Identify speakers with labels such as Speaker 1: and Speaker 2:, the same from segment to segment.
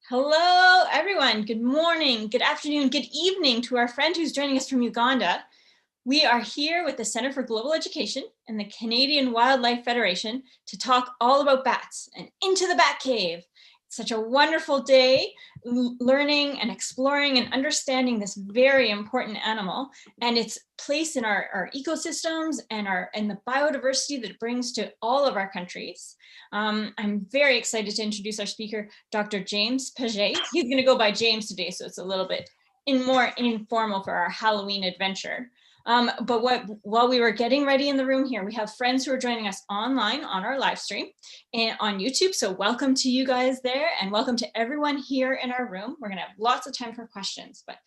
Speaker 1: Hello, everyone. Good morning, good afternoon, good evening to our friend who's joining us from Uganda. We are here with the Center for Global Education and the Canadian Wildlife Federation to talk all about bats and into the bat cave. It's such a wonderful day learning and exploring and understanding this very important animal and its place in our ecosystems and the biodiversity that it brings to all of our countries. I'm very excited to introduce our speaker, Dr. James Paget. He's going to go by James today, so it's a little bit more informal for our Halloween adventure. While we were getting ready in the room here, we have friends who are joining us online on our live stream and on YouTube. So welcome to you guys there and welcome to everyone here in our room. We're gonna have lots of time for questions. But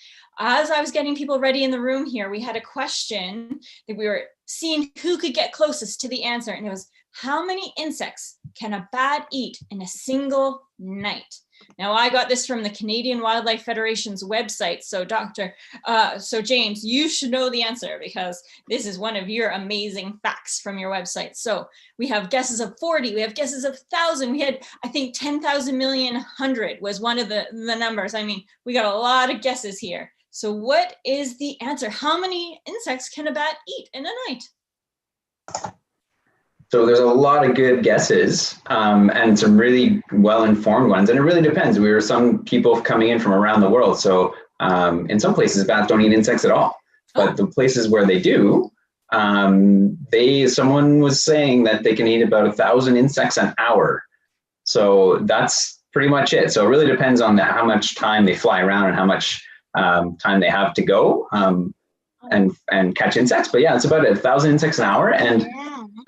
Speaker 1: as I was getting people ready in the room here, we had a question that we were seeing who could get closest to the answer. And it was, how many insects can a bat eat in a single night? Now, I got this from the Canadian Wildlife Federation's website. So James, you should know the answer because this is one of your amazing facts from your website. So we have guesses of 40, we have guesses of 1,000. We had, I think, 10,000 million 100 was one of the numbers. I mean, we got a lot of guesses here. So what is the answer? How many insects can a bat eat in a night?
Speaker 2: So there's a lot of good guesses and some really well-informed ones. And it really depends. We were some people coming in from around the world. So in some places, bats don't eat insects at all. But the places where they do, someone was saying that they can eat about 1,000 insects an hour. So that's pretty much it. So it really depends on how much time they fly around and how much time they have to go and catch insects. But yeah, it's about 1,000 insects an hour. And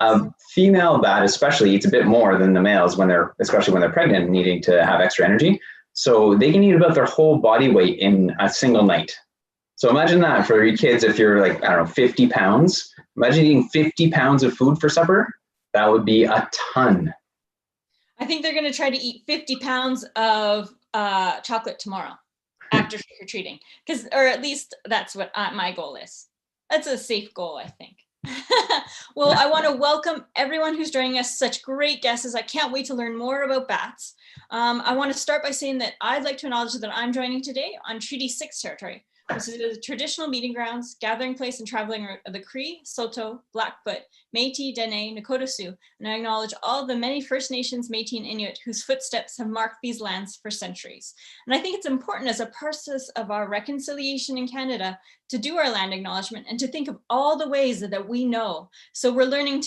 Speaker 2: a female bat especially eats a bit more than the males especially when they're pregnant and needing to have extra energy. So they can eat about their whole body weight in a single night. So imagine that for your kids, if you're like, I don't know, 50 pounds, imagine eating 50 pounds of food for supper. That would be a ton.
Speaker 1: I think they're going to try to eat 50 pounds of chocolate tomorrow after trick-or-treating, or at least that's what my goal is. That's a safe goal, I think. Well, I want to welcome everyone who's joining us. Such great guesses. I can't wait to learn more about bats. I want to start by saying that I'd like to acknowledge that I'm joining today on Treaty 6 territory. This is the traditional meeting grounds, gathering place, and traveling route of the Cree, Saulteaux, Blackfoot, Métis, Dene, Nakota Sioux, and I acknowledge all the many First Nations, Métis, and Inuit whose footsteps have marked these lands for centuries. And I think it's important as a process of our reconciliation in Canada to do our land acknowledgement and to think of all the ways that we know. So we're learning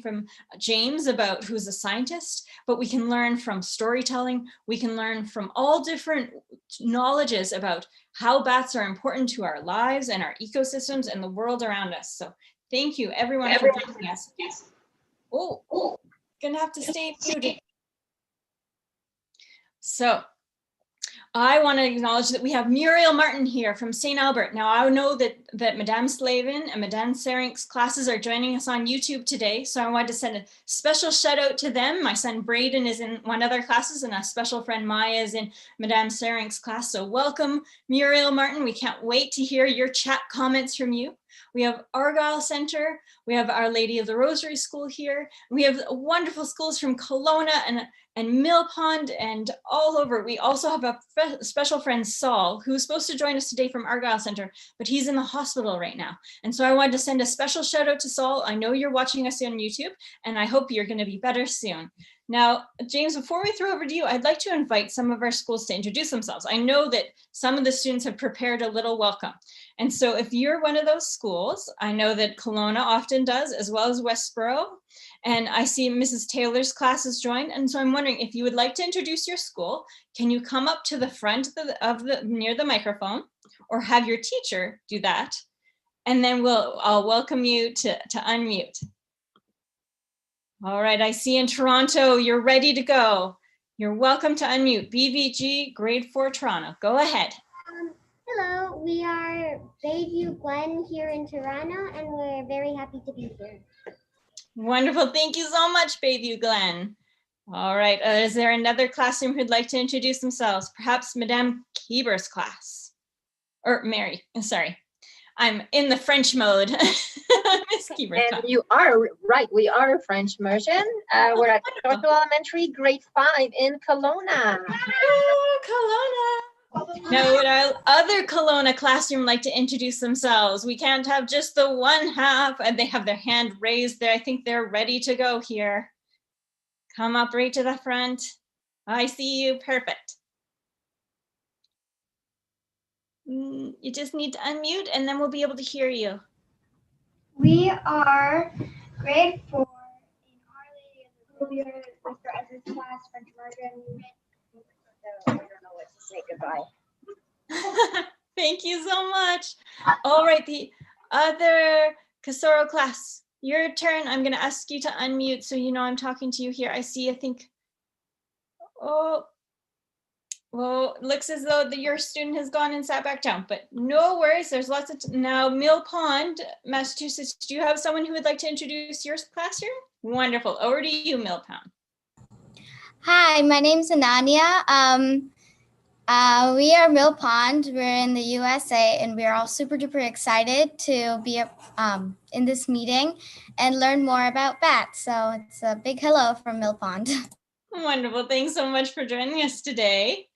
Speaker 1: from James who's a scientist, but we can learn from storytelling. We can learn from all different knowledges about how bats are important to our lives and our ecosystems and the world around us. So thank you everyone for joining us. Oh, gonna have to stay muted. So I want to acknowledge that we have Muriel Martin here from St. Albert. Now, I know that Madame Slavin and Madame Serink's classes are joining us on YouTube today, so I wanted to send a special shout out to them. My son Braden is in one of their classes, and a special friend Maya is in Madame Serink's class. So welcome, Muriel Martin. We can't wait to hear your chat comments from you. We have Argyle Center, we have Our Lady of the Rosary School here. We have wonderful schools from Kelowna and Mill Pond and all over. We also have a special friend, Saul, who's supposed to join us today from Argyle Center, but he's in the hospital right now. And so I wanted to send a special shout out to Saul. I know you're watching us on YouTube, and I hope you're gonna be better soon. Now, James, before we throw over to you, I'd like to invite some of our schools to introduce themselves. I know that some of the students have prepared a little welcome. And so if you're one of those schools, I know that Kelowna often does, as well as Westboro. And I see Mrs. Taylor's class has joined. And so I'm wondering if you would like to introduce your school, can you come up to the front near the microphone or have your teacher do that? And then I'll welcome you to unmute. All right, I see in Toronto, you're ready to go. You're welcome to unmute. BVG, grade 4 Toronto. Go ahead.
Speaker 3: Hello, we are Bayview Glen here in Toronto, and we're very happy to be here.
Speaker 1: Wonderful, thank you so much, Bayview Glen. All right, is there another classroom who'd like to introduce themselves? Perhaps Madame Kieber's class, or Mary, sorry. I'm in the French mode. Miss Keeper.
Speaker 4: And you are right. We are French immersion. We're at Northville Elementary, grade 5 in Kelowna.
Speaker 1: Oh, Kelowna. Now, would our other Kelowna classroom like to introduce themselves? We can't have just the one half, and they have their hand raised there. I think they're ready to go here. Come up right to the front. I see you. Perfect. You just need to unmute and then we'll be able to hear you.
Speaker 5: We are grade 4 in Our Lady of the Savior, Mr. Ezra's class, French immersion.
Speaker 4: I don't know what to say goodbye.
Speaker 1: Thank you so much. All right, the other Casoro class, your turn. I'm going to ask you to unmute so you know I'm talking to you here. I think, oh, well, it looks as though your student has gone and sat back down, but no worries. There's lots of, now Mill Pond, Massachusetts, do you have someone who would like to introduce your classroom? Wonderful. Over to you, Mill Pond.
Speaker 6: Hi, my name's Ananya. We are Mill Pond. We're in the USA, and we are all super duper excited to be in this meeting and learn more about bats. So it's a big hello from Mill Pond.
Speaker 1: Wonderful. Thanks so much for joining us today.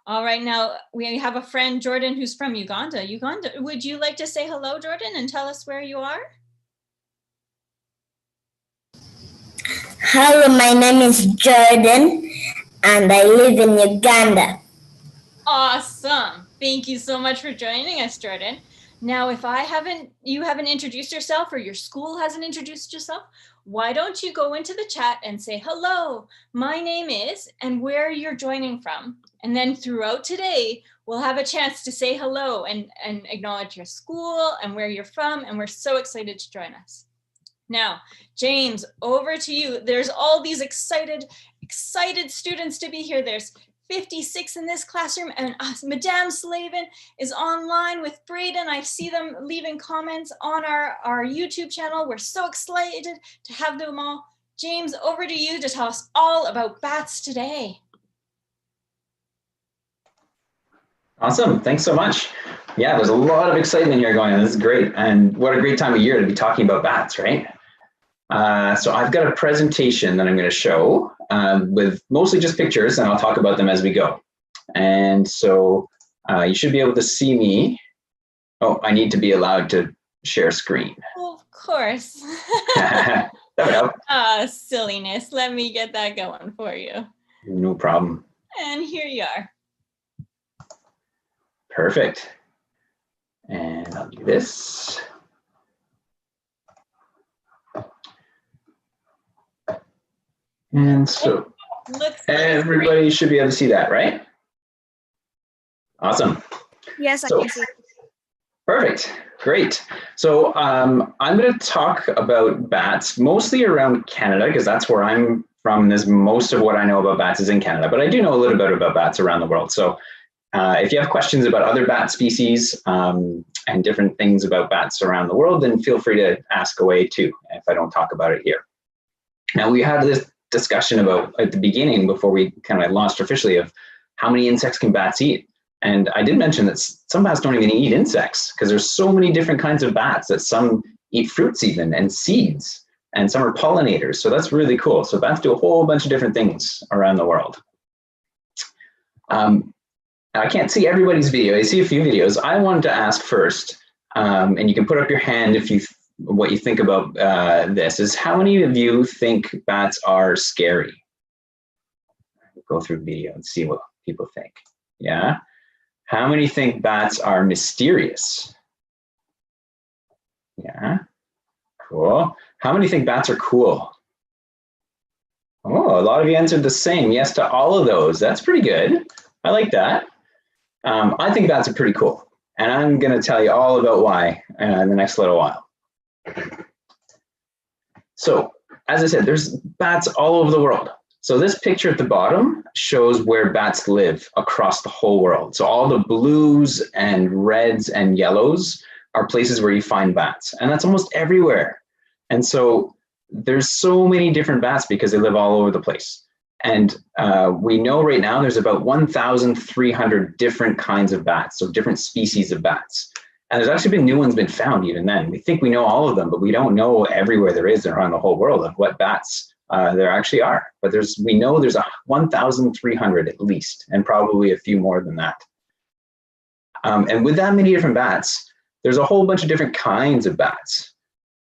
Speaker 1: All right, now we have a friend, Jordan, who's from Uganda. Would you like to say hello, Jordan, and tell us where you are?
Speaker 7: Hello, my name is Jordan, and I live in Uganda.
Speaker 1: Awesome. Thank you so much for joining us, Jordan. Now, if you haven't introduced yourself or your school hasn't introduced yourself, why don't you go into the chat and say, hello, my name is, and where you're joining from. And then throughout today, we'll have a chance to say hello and acknowledge your school and where you're from. And we're so excited to join us. Now, James, over to you. There's all these excited students to be here. There's 56 in this classroom, and Madame Slavin is online with Braden. I see them leaving comments on our YouTube channel. We're so excited to have them all. James, over to you to tell us all about bats today.
Speaker 2: Awesome. Thanks so much. Yeah, there's a lot of excitement here going on. This is great. And what a great time of year to be talking about bats, right? So I've got a presentation that I'm going to show with mostly just pictures, and I'll talk about them as we go. And so you should be able to see me. Oh, I need to be allowed to share screen.
Speaker 1: Well, of course.
Speaker 2: That would help.
Speaker 1: Silliness. Let me get that going for you.
Speaker 2: No problem.
Speaker 1: And here you are.
Speaker 2: Perfect. And I'll do this. And so everybody should be able to see that, right? Awesome.
Speaker 5: Yes, I
Speaker 2: So,
Speaker 5: can see.
Speaker 2: Perfect. Great. So I'm going to talk about bats mostly around Canada because that's where I'm from. Most of what I know about bats is in Canada, but I do know a little bit about bats around the world. So if you have questions about other bat species and different things about bats around the world, then feel free to ask away too if I don't talk about it here. Now, we had this discussion about at the beginning before we kind of launched officially of how many insects can bats eat. And I did mention that some bats don't even eat insects because there's so many different kinds of bats that some eat fruits even and seeds, and some are pollinators. So that's really cool. So bats do a whole bunch of different things around the world. I can't see everybody's video. I see a few videos. I wanted to ask first, and you can put up your hand if what you think about this, is how many of you think bats are scary? Go through the video and see what people think. Yeah. How many think bats are mysterious? Yeah. Cool. How many think bats are cool? Oh, a lot of you answered the same. Yes to all of those. That's pretty good. I like that. I think bats are pretty cool. And I'm going to tell you all about why in the next little while. So, as I said, there's bats all over the world. So this picture at the bottom shows where bats live across the whole world. So all the blues and reds and yellows are places where you find bats, and that's almost everywhere. And so there's so many different bats because they live all over the place. And we know right now there's about 1,300 different kinds of bats, so different species of bats. And there's actually been new ones been found even then. We think we know all of them, but we don't know everywhere there is around the whole world of what bats there actually are. But we know there's 1,300 at least, and probably a few more than that. And with that many different bats, there's a whole bunch of different kinds of bats.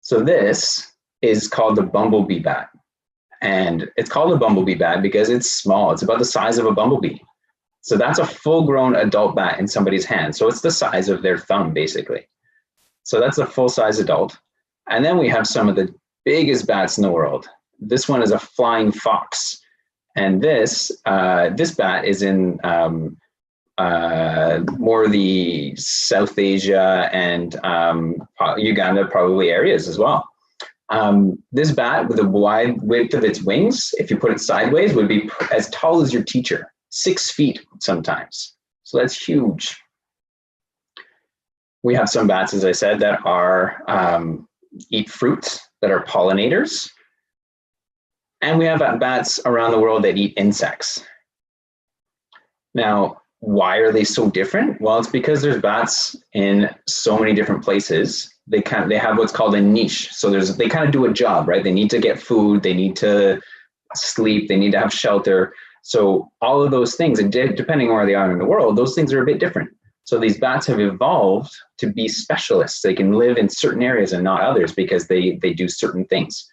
Speaker 2: So this is called the bumblebee bat. And it's called a bumblebee bat because it's small. It's about the size of a bumblebee. So that's a full-grown adult bat in somebody's hand. So it's the size of their thumb, basically. So that's a full-size adult. And then we have some of the biggest bats in the world. This one is a flying fox. And this bat is in more the South Asia and Uganda probably areas as well. This bat with the wide width of its wings, if you put it sideways, would be as tall as your teacher. 6 feet sometimes. So that's huge. We have some bats, as I said, that are eat fruits, that are pollinators. And we have bats around the world that eat insects. Now, why are they so different? Well, it's because there's bats in so many different places. They have what's called a niche. So they kind of do a job, right? They need to get food, they need to sleep, they need to have shelter. So all of those things, and depending on where they are in the world, those things are a bit different. So these bats have evolved to be specialists. They can live in certain areas and not others because they do certain things.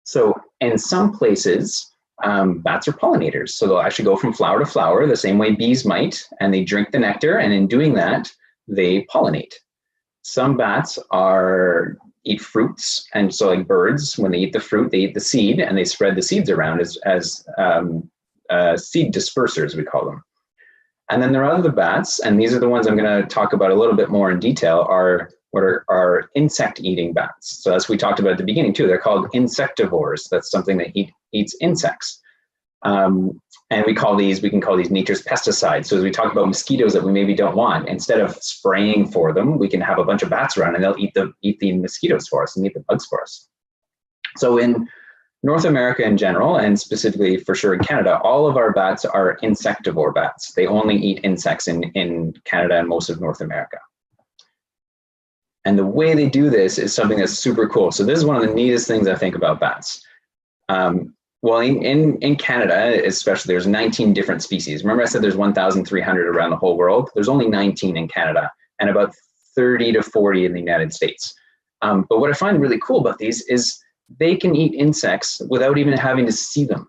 Speaker 2: So in some places, bats are pollinators. So they'll actually go from flower to flower the same way bees might, and they drink the nectar, and in doing that, they pollinate. Some bats eat fruits, and so like birds, when they eat the fruit, they eat the seed, and they spread the seeds around as seed dispersers, we call them. And then there are other bats, and these are the ones I'm going to talk about a little bit more in detail, are insect-eating bats. So as we talked about at the beginning too, they're called insectivores. That's something that eats insects. And we can call these nature's pesticides. So as we talk about mosquitoes that we maybe don't want, instead of spraying for them, we can have a bunch of bats around and they'll eat the mosquitoes for us and eat the bugs for us. So in North America in general, and specifically for sure in Canada, all of our bats are insectivore bats. They only eat insects in Canada and most of North America. And the way they do this is something that's super cool. So this is one of the neatest things I think about bats. Well, in Canada, especially, there's 19 different species. Remember I said there's 1,300 around the whole world? There's only 19 in Canada and about 30 to 40 in the United States. But what I find really cool about these is they can eat insects without even having to see them.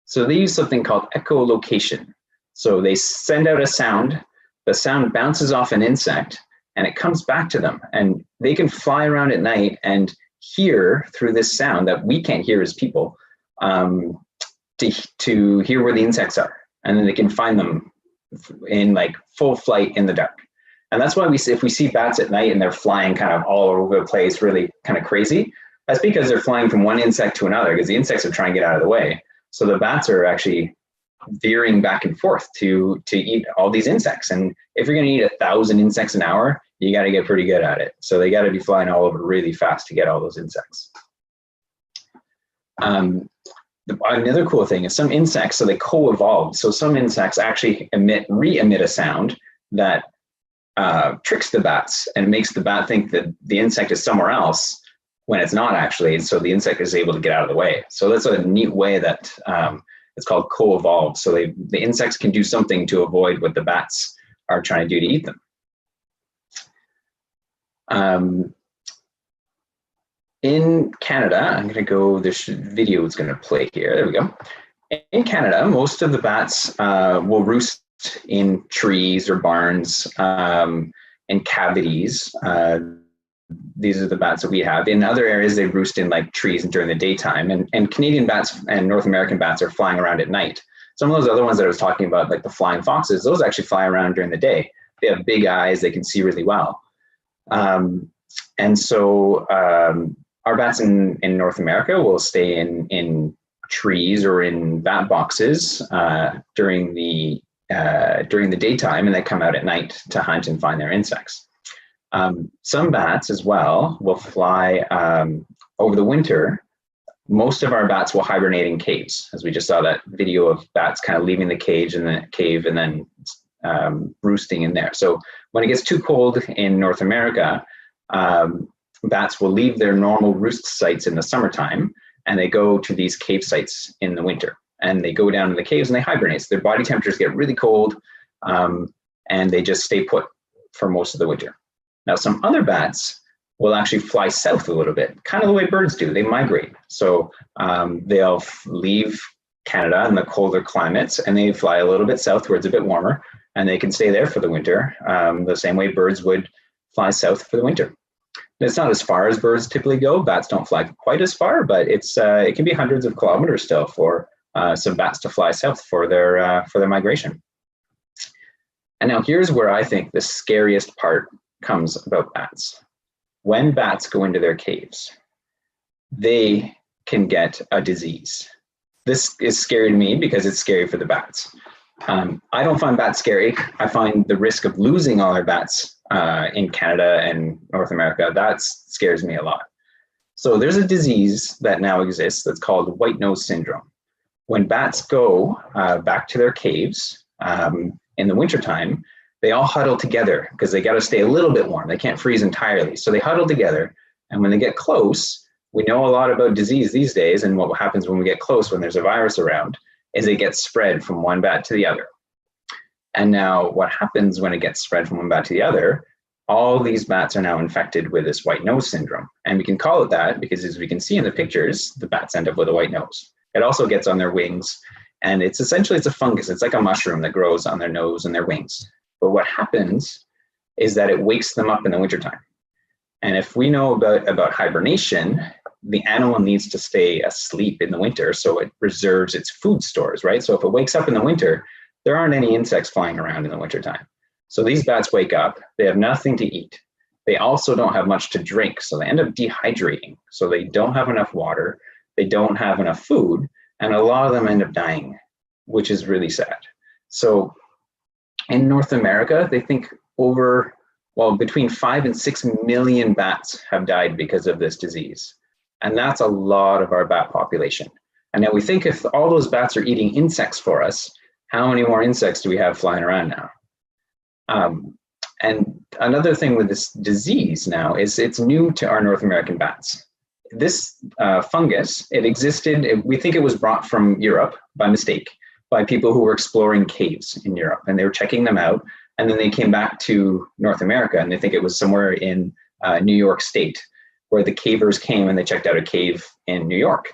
Speaker 2: So they use something called echolocation. So they send out a sound, the sound bounces off an insect, and it comes back to them. And they can fly around at night and hear through this sound that we can't hear as people, to hear where the insects are. And then they can find them in like full flight in the dark. And that's why if we see bats at night and they're flying kind of all over the place, really kind of crazy, that's because they're flying from one insect to another, because the insects are trying to get out of the way. So the bats are actually veering back and forth to eat all these insects. And if you're going to eat 1,000 insects an hour, you got to get pretty good at it. So they got to be flying all over really fast to get all those insects. Another cool thing is some insects, so they co-evolved. So some insects actually re-emit a sound that tricks the bats and makes the bat think that the insect is somewhere else when it's not actually. So the insect is able to get out of the way. So that's a neat way that it's called co-evolved. So the insects can do something to avoid what the bats are trying to do to eat them. In Canada, I'm going to go, this video is going to play here. There we go. In Canada, most of the bats will roost in trees or barns, in cavities. These are the bats that we have. In other areas, they roost in like trees during the daytime. And Canadian bats and North American bats are flying around at night. Some of those other ones that I was talking about, like the flying foxes, those actually fly around during the day. They have big eyes, they can see really well. And so our bats in North America will stay in trees or in bat boxes during the daytime, and they come out at night to hunt and find their insects. Some bats as well will fly over the winter. Most of our bats will hibernate in caves, as we just saw that video of bats kind of leaving the cage and the cave and then roosting in there. So when it gets too cold in North America, bats will leave their normal roost sites in the summertime, and they go to these cave sites in the winter. And they go down in the caves and they hibernate. So their body temperatures get really cold, and they just stay put for most of the winter. Now, some other bats will actually fly south a little bit, kind of the way birds do. They migrate. So they'll leave Canada and the colder climates, and they fly a little bit south where it's a bit warmer, and they can stay there for the winter, the same way birds would fly south for the winter. It's not as far as birds typically go. Bats don't fly quite as far, but it can be hundreds of kilometers still for some bats to fly south for their migration. And now here's where I think the scariest part comes about bats. When bats go into their caves, they can get a disease. This is scary to me because it's scary for the bats. I don't find bats scary. I find the risk of losing all our bats in Canada and North America, that scares me a lot. So there's a disease that now exists that's called white nose syndrome. When bats go back to their caves in the wintertime, they all huddle together because they got to stay a little bit warm. They can't freeze entirely. So they huddle together. And when they get close, we know a lot about disease these days. And what happens when we get close, when there's a virus around, is it gets spread from one bat to the other. And now what happens when it gets spread from one bat to the other, all these bats are now infected with this white nose syndrome. And we can call it that because, as we can see in the pictures, the bats end up with a white nose. It also gets on their wings. And it's a fungus. It's like a mushroom that grows on their nose and their wings. But what happens is that it wakes them up in the wintertime. And if we know about hibernation, the animal needs to stay asleep in the winter so it preserves its food stores, right? So if it wakes up in the winter, there aren't any insects flying around in the wintertime. So these bats wake up, they have nothing to eat. They also don't have much to drink, so they end up dehydrating. So they don't have enough water, they don't have enough food, and a lot of them end up dying, which is really sad. So in North America, they think between 5 and 6 million bats have died because of this disease. And that's a lot of our bat population. And now we think if all those bats are eating insects for us, how many more insects do we have flying around now? And another thing with this disease now is it's new to our North American bats. This fungus, it existed, we think it was brought from Europe by mistake, by people who were exploring caves in Europe, and they were checking them out. And then they came back to North America, and they think it was somewhere in New York State, where the cavers came and they checked out a cave in New York.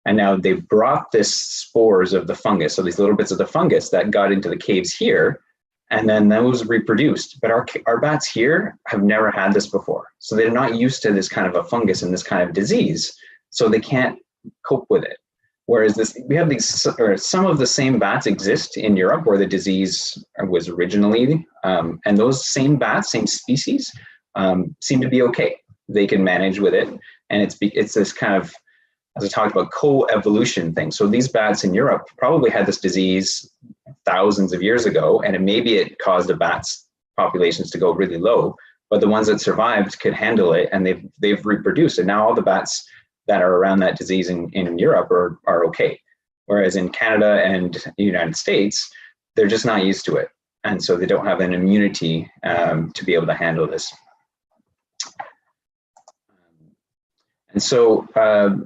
Speaker 2: And now they brought this spores of the fungus, so these little bits of the fungus that got into the caves here, and then those reproduced. But our bats here have never had this before. So they're not used to this kind of a fungus and this kind of disease, so they can't cope with it. Whereas we have some of the same bats exist in Europe where the disease was originally, and those same bats, same species, seem to be okay. They can manage with it, and it's this kind of, as I talked about, co-evolution thing. So these bats in Europe probably had this disease thousands of years ago, and maybe it caused the bats' populations to go really low, but the ones that survived could handle it, and they've reproduced, and now all the bats that are around that disease in Europe are okay. Whereas in Canada and the United States, they're just not used to it. And so they don't have an immunity to be able to handle this. And so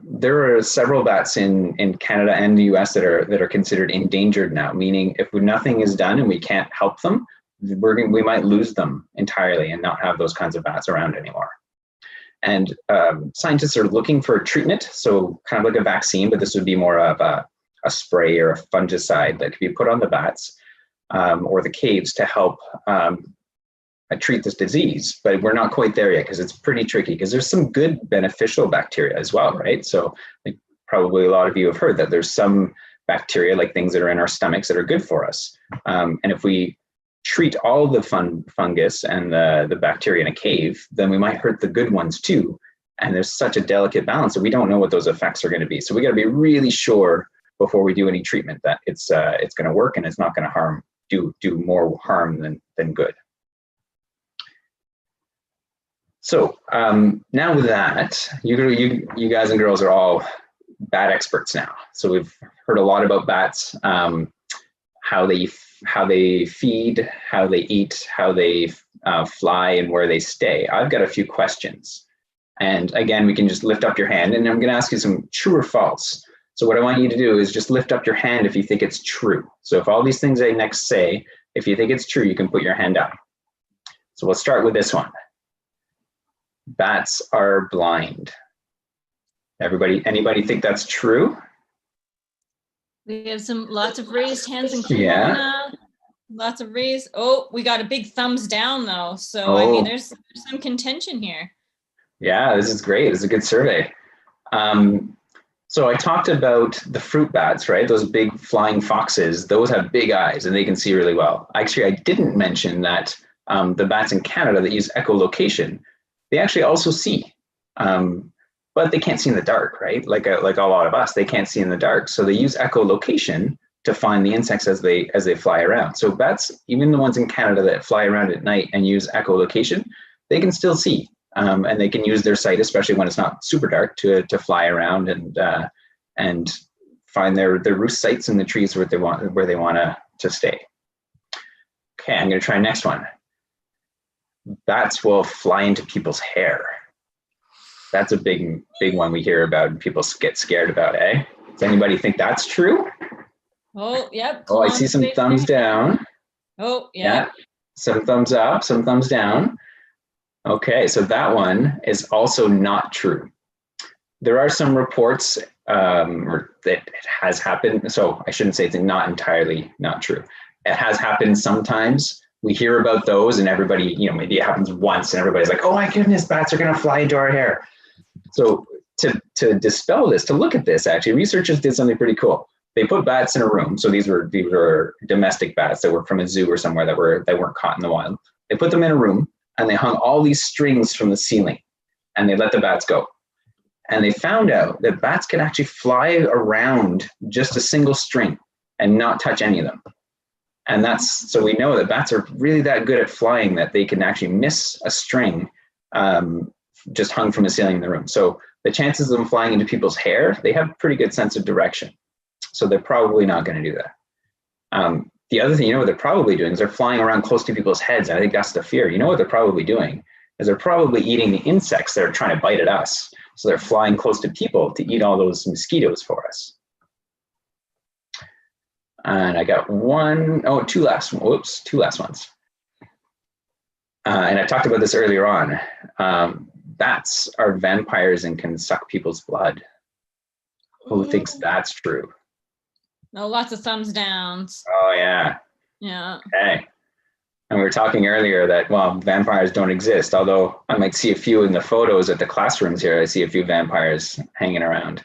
Speaker 2: there are several bats in Canada and the US that are considered endangered now, meaning if nothing is done and we can't help them, we might lose them entirely and not have those kinds of bats around anymore. And scientists are looking for a treatment, so kind of like a vaccine, but this would be more of a spray or a fungicide that could be put on the bats or the caves to help treat this disease. But we're not quite there yet because it's pretty tricky, because there's some good beneficial bacteria as well, right? So like, probably a lot of you have heard that there's some bacteria, like things that are in our stomachs, that are good for us. And if we treat all the fungus and the bacteria in a cave, then we might hurt the good ones too. And there's such a delicate balance that we don't know what those effects are going to be. So we got to be really sure before we do any treatment that it's going to work and it's not going to do more harm than good. So now with that, you guys and girls are all bat experts now. So we've heard a lot about bats, how they how they feed, how they eat, how they fly, and where they stay. I've got a few questions. And again, we can just lift up your hand, and I'm going to ask you some true or false. So what I want you to do is just lift up your hand if you think it's true. So if all these things I next say, if you think it's true, you can put your hand up. So we'll start with this one. Bats are blind. Anybody think that's true?
Speaker 1: We have lots of raised hands in Kelowna.
Speaker 2: Yeah.
Speaker 1: Lots of raised. Oh, we got a big thumbs down though. So I mean, there's some contention here.
Speaker 2: Yeah, this is great. It's a good survey. So I talked about the fruit bats, right? Those big flying foxes, those have big eyes and they can see really well. Actually, I didn't mention that the bats in Canada that use echolocation, they actually also see, but they can't see in the dark, right? Like a lot of us, they can't see in the dark. So they use echolocation to find the insects as they fly around. So bats, even the ones in Canada that fly around at night and use echolocation, they can still see. And they can use their sight, especially when it's not super dark, to fly around and find their roost sites in the trees where they want to stay. Okay, I'm going to try next one. Bats will fly into people's hair. That's a big one we hear about and people get scared about, eh? Does anybody think that's true?
Speaker 1: Oh, yep.
Speaker 2: Oh, I see some thumbs down.
Speaker 1: Oh, yeah.
Speaker 2: Some thumbs up, some thumbs down. Okay, so that one is also not true. There are some reports that it has happened. So I shouldn't say it's not entirely not true. It has happened sometimes. We hear about those and everybody, maybe it happens once and everybody's like, oh my goodness, bats are gonna fly into our hair. So to dispel this, to look at this, actually, researchers did something pretty cool. They put bats in a room. So these were domestic bats that were from a zoo or somewhere that weren't caught in the wild. They put them in a room and they hung all these strings from the ceiling and they let the bats go. And they found out that bats can actually fly around just a single string and not touch any of them. And so we know that bats are really that good at flying that they can actually miss a string just hung from the ceiling in the room. So the chances of them flying into people's hair, they have a pretty good sense of direction. So they're probably not going to do that. The other thing, what they're probably doing is they're flying around close to people's heads. And I think that's the fear. What they're probably doing is they're probably eating the insects that are trying to bite at us. So they're flying close to people to eat all those mosquitoes for us. And I got two last ones. And I talked about this earlier on. Bats are vampires and can suck people's blood. Who thinks that's true?
Speaker 1: No, lots of thumbs downs.
Speaker 2: Oh, yeah.
Speaker 1: Yeah.
Speaker 2: Okay. And we were talking earlier that, vampires don't exist, although I might see a few in the photos at the classrooms here. I see a few vampires hanging around.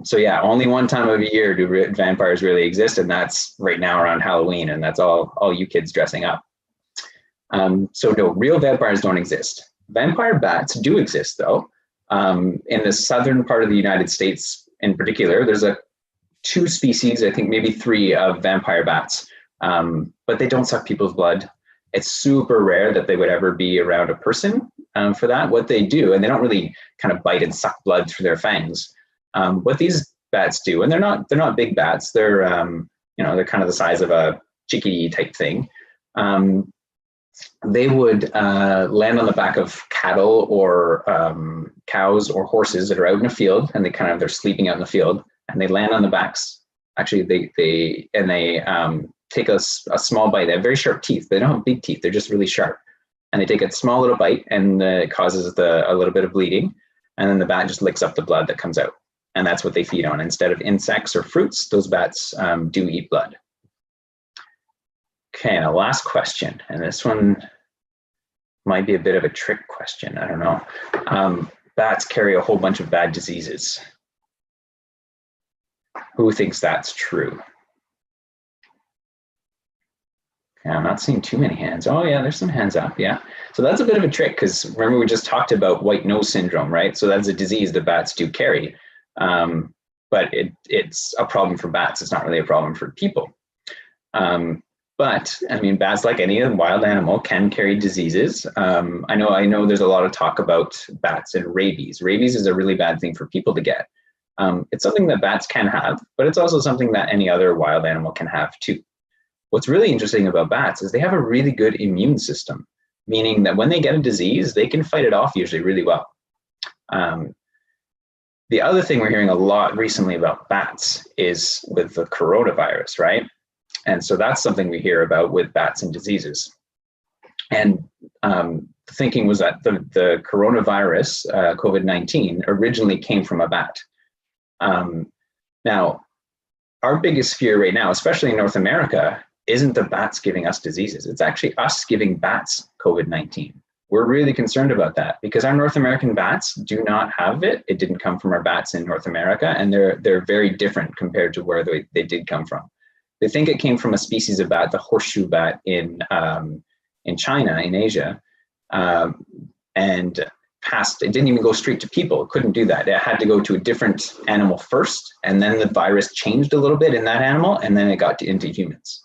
Speaker 2: So yeah, only one time of year do vampires really exist, and that's right now around Halloween, and that's all you kids dressing up. So no, real vampires don't exist. Vampire bats do exist, though. In the southern part of the United States in particular, there's two species, I think maybe three, of vampire bats, but they don't suck people's blood. It's super rare that they would ever be around a person for that. What they do, and they don't really kind of bite and suck blood through their fangs. What these bats do, and they're not big bats. They're they're kind of the size of a chickadee type thing. They would land on the back of cattle or cows or horses that are out in a field, and they're sleeping out in the field, and they land on the backs. Actually, they take a small bite. They have very sharp teeth. They don't have big teeth. They're just really sharp, and they take a small little bite, and it causes a little bit of bleeding, and then the bat just licks up the blood that comes out, and that's what they feed on. Instead of insects or fruits, those bats do eat blood. Okay, now last question, and this one might be a bit of a trick question. I don't know. Bats carry a whole bunch of bad diseases. Who thinks that's true? Okay, I'm not seeing too many hands. Oh yeah, there's some hands up, yeah. So that's a bit of a trick, because remember we just talked about white nose syndrome, right? So that's a disease that bats do carry, but it's a problem for bats. It's not really a problem for people. But I mean, bats, like any wild animal, can carry diseases. I know there's a lot of talk about bats and rabies. Rabies is a really bad thing for people to get. It's something that bats can have, but it's also something that any other wild animal can have too. what's really interesting about bats is they have a really good immune system, meaning that when they get a disease, they can fight it off usually really well. The other thing we're hearing a lot recently about bats is with the coronavirus, right? And so that's something we hear about with bats and diseases. And thinking was that the coronavirus, COVID-19, originally came from a bat. Now, our biggest fear right now, especially in North America, isn't the bats giving us diseases. It's actually us giving bats COVID-19. We're really concerned about that because our North American bats do not have it. It didn't come from our bats in North America, and they're very different compared to where they did come from. They think it came from a species of bat, the horseshoe bat in China, in Asia, and passed. It didn't even go straight to people. It couldn't do that. It had to go to a different animal first, and then the virus changed a little bit in that animal, and then it got into humans.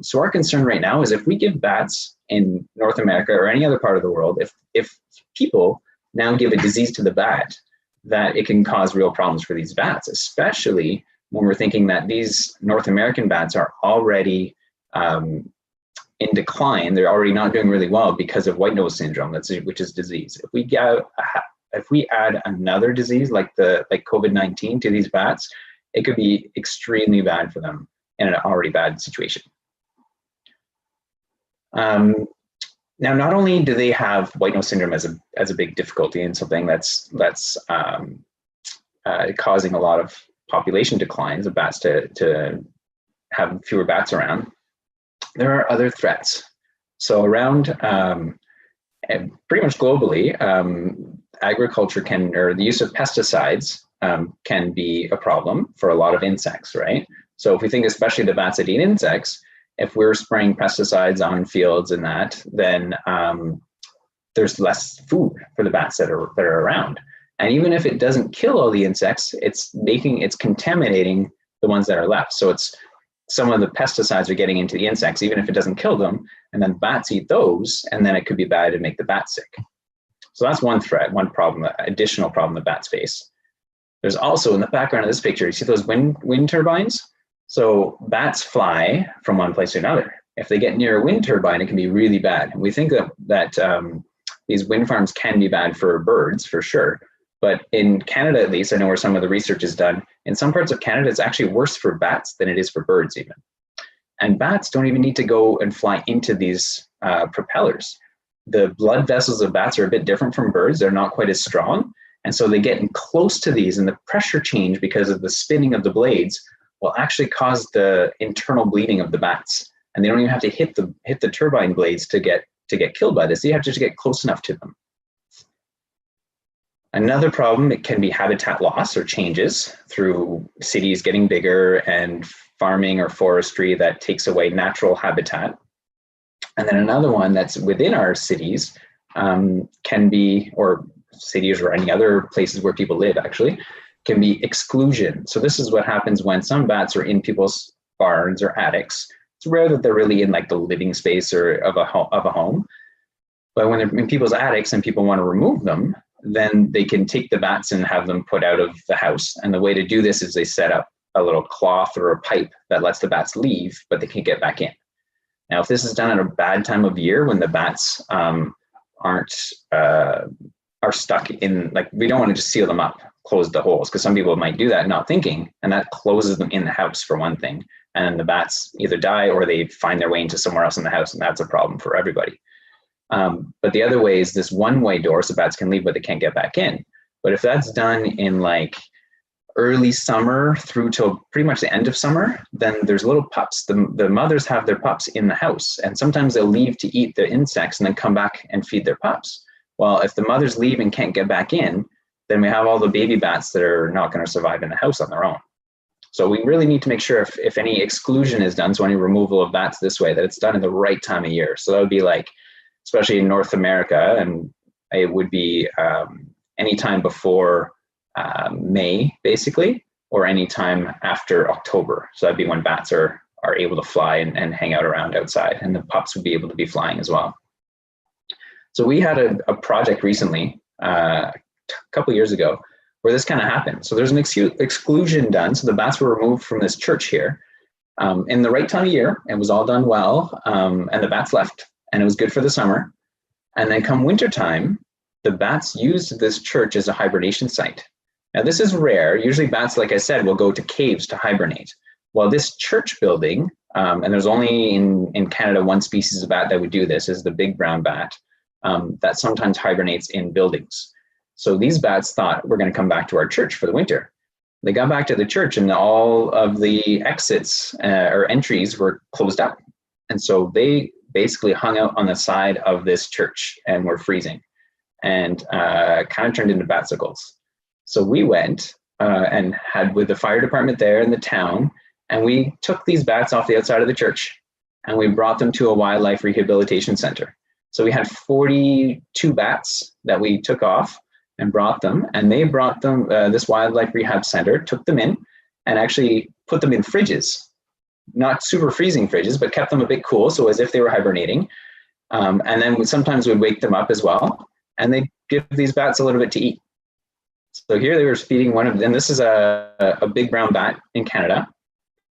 Speaker 2: So our concern right now is if we give bats in North America or any other part of the world, if people now give a disease to the bat, that it can cause real problems for these bats, especially when we're thinking that these North American bats are already in decline. They're already not doing really well because of white nose syndrome, which is disease. If we add another disease like COVID-19 to these bats, it could be extremely bad for them in an already bad situation. Now, not only do they have white nose syndrome as a big difficulty and something that's causing a lot of population declines of bats to have fewer bats around, there are other threats. So around pretty much globally, agriculture or the use of pesticides can be a problem for a lot of insects, right? So if we think especially the bats that eat insects, if we're spraying pesticides on fields and that, then there's less food for the bats that are around. And even if it doesn't kill all the insects, it's contaminating the ones that are left. So some of the pesticides are getting into the insects, even if it doesn't kill them, and then bats eat those, and then it could be bad and make the bat sick. So that's one threat, one problem, additional problem that bats face. There's also in the background of this picture, you see those wind turbines? So bats fly from one place to another. If they get near a wind turbine, it can be really bad. We think that these wind farms can be bad for birds, for sure. But in Canada, at least, I know where some of the research is done, in some parts of Canada, it's actually worse for bats than it is for birds even. And bats don't even need to go and fly into these propellers. The blood vessels of bats are a bit different from birds. They're not quite as strong. And so they get in close to these, and the pressure change because of the spinning of the blades will actually cause the internal bleeding of the bats. And they don't even have to hit the turbine blades to get killed by this. You have to just get close enough to them. Another problem, it can be habitat loss or changes through cities getting bigger and farming or forestry that takes away natural habitat. And then another one that's within our cities can be, or cities or any other places where people live actually, can be exclusion. So this is what happens when some bats are in people's barns or attics. It's rare that they're really in like the living space or of a home. But when they're in people's attics and people want to remove them, then they can take the bats and have them put out of the house. And the way to do this is they set up a little cloth or a pipe that lets the bats leave, but they can't get back in. Now, if this is done at a bad time of year when the bats are stuck in, like, we don't want to just seal them up, close the holes, because some people might do that not thinking, and that closes them in the house for one thing. And the bats either die or they find their way into somewhere else in the house, and that's a problem for everybody. But the other way is this one-way door, so bats can leave, but they can't get back in. But if that's done in like early summer through till pretty much the end of summer, then there's little pups. The mothers have their pups in the house, and sometimes they'll leave to eat the insects and then come back and feed their pups. Well, if the mothers leave and can't get back in, then we have all the baby bats that are not going to survive in the house on their own. So we really need to make sure if any exclusion is done, so any removal of bats this way, that it's done in the right time of year. So that would be like, especially in North America, and it would be any time before May, basically, or any time after October. So that'd be when bats are able to fly and hang out around outside, and the pups would be able to be flying as well. So we had a project recently, a couple years ago, where this kind of happened. So there's an exclusion done. So the bats were removed from this church here. in the right time of year. It was all done well, and the bats left, and it was good for the summer. And then come wintertime, the bats used this church as a hibernation site. Now this is rare. Usually bats, like I said, will go to caves to hibernate. Well, this church building, and there's only in Canada one species of bat that would do this, is the big brown bat, that sometimes hibernates in buildings. So these bats thought, we're going to come back to our church for the winter. They got back to the church and all of the exits or entries were closed up. And so they basically hung out on the side of this church and were freezing, and kind of turned into batsicles. So we went and had with the fire department there in the town, and we took these bats off the outside of the church and we brought them to a wildlife rehabilitation center. So we had 42 bats that we took off and brought them, and they brought them, this wildlife rehab center took them in and actually put them in fridges, not super freezing fridges, but kept them a bit cool, so as if they were hibernating. And then sometimes we'd wake them up as well, and they'd give these bats a little bit to eat. So here they were feeding one of them. This is a big brown bat in Canada.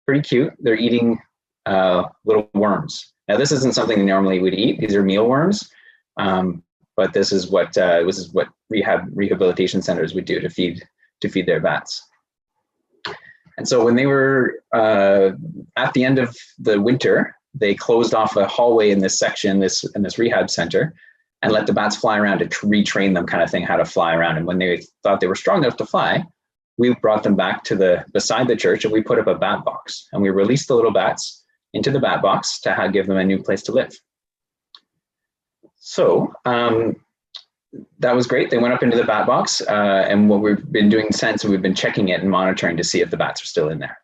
Speaker 2: Pretty cute. They're eating little worms. Now this isn't something they normally would eat. These are mealworms, but this is what rehabilitation centers would do to feed their bats. And so when they were at the end of the winter, they closed off a hallway in this section, in this rehab center, and let the bats fly around to retrain them, kind of thing, how to fly around. And when they thought they were strong enough to fly, we brought them back to beside the church, and we put up a bat box, and we released the little bats into the bat box to give them a new place to live. So that was great. They went up into the bat box, and what we've been doing since, we've been checking it and monitoring to see if the bats are still in there.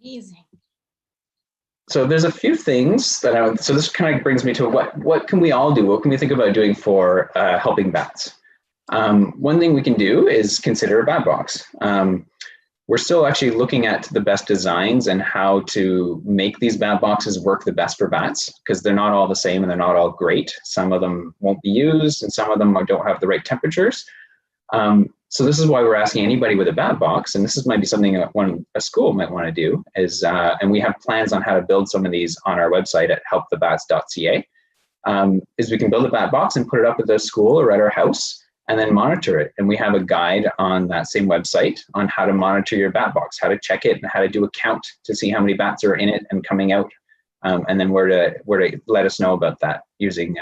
Speaker 1: Amazing.
Speaker 2: So there's a few things that so this kind of brings me to what can we all do? What can we think about doing for helping bats? One thing we can do is consider a bat box. We're still actually looking at the best designs and how to make these bat boxes work the best for bats, because they're not all the same and they're not all great. Some of them won't be used and some of them don't have the right temperatures. So this is why we're asking anybody with a bat box, and this might be something that a school might want to do, is, and we have plans on how to build some of these on our website at helpthebats.ca, is we can build a bat box and put it up at the school or at our house, and then monitor it. And we have a guide on that same website on how to monitor your bat box, how to check it, and how to do a count to see how many bats are in it and coming out, and then where to let us know about that using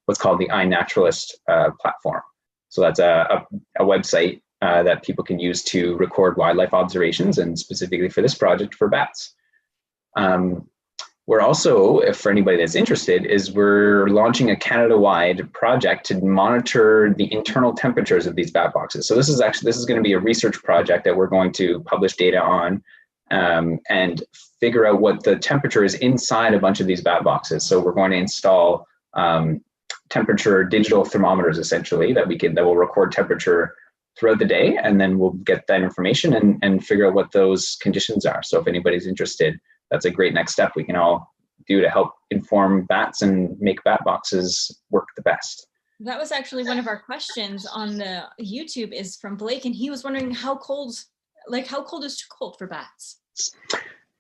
Speaker 2: what's called the iNaturalist platform. So that's a website that people can use to record wildlife observations, and specifically for this project for bats. We're also, if for anybody that's interested, we're launching a Canada-wide project to monitor the internal temperatures of these bat boxes. So this is going to be a research project that we're going to publish data on and figure out what the temperature is inside a bunch of these bat boxes. So we're going to install temperature digital thermometers, essentially, that will record temperature throughout the day, and then we'll get that information and figure out what those conditions are. So if anybody's interested, that's a great next step we can all do to help inform bats and make bat boxes work the best.
Speaker 1: That was actually one of our questions on the YouTube, is from Blake, and he was wondering how cold is too cold for bats?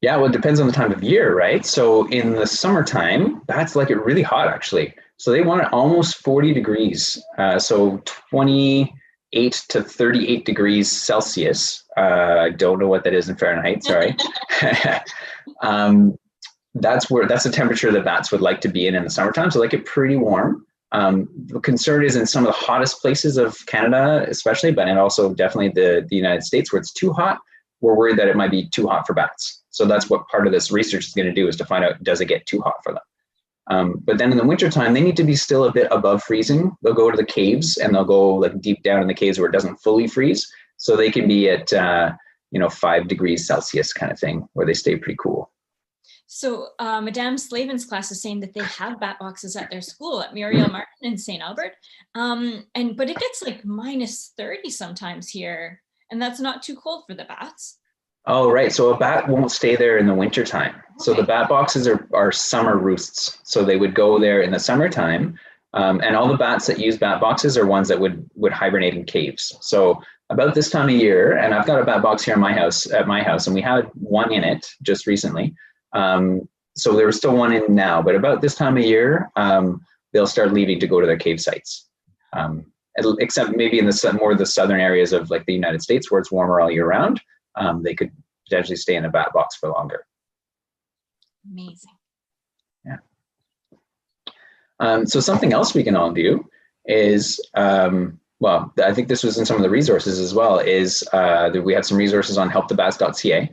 Speaker 2: Yeah, well, it depends on the time of year, right? So in the summertime, bats like it really hot, actually. So they want it almost 40 degrees. So 28 to 38 degrees Celsius. I don't know what that is in Fahrenheit, sorry. That's the temperature that bats would like to be in the summertime. So like it pretty warm. The concern is in some of the hottest places of Canada, especially, but and also definitely the United States, where it's too hot. We're worried that it might be too hot for bats. So that's what part of this research is going to do, is to find out, does it get too hot for them? But then in the wintertime, they need to be still a bit above freezing. They'll go to the caves and they'll go like deep down in the caves where it doesn't fully freeze. So they can be at 5 degrees Celsius kind of thing, where they stay pretty cool.
Speaker 1: So Madame Slavin's class is saying that they have bat boxes at their school at Muriel Martin in St. Albert. But it gets like minus 30 sometimes here, and that's not too cold for the bats.
Speaker 2: Oh, right. So a bat won't stay there in the wintertime. Okay. So the bat boxes are summer roosts. So they would go there in the summertime. And all the bats that use bat boxes are ones that would hibernate in caves. So about this time of year, and I've got a bat box here in at my house, and we had one in it just recently. So there was still one in now, but about this time of year, they'll start leaving to go to their cave sites. Except maybe in more of the southern areas of like the United States where it's warmer all year round, they could potentially stay in a bat box for longer.
Speaker 1: Amazing.
Speaker 2: Yeah. So something else we can all do is, well, I think this was in some of the resources as well, is that we have some resources on helpthebats.ca,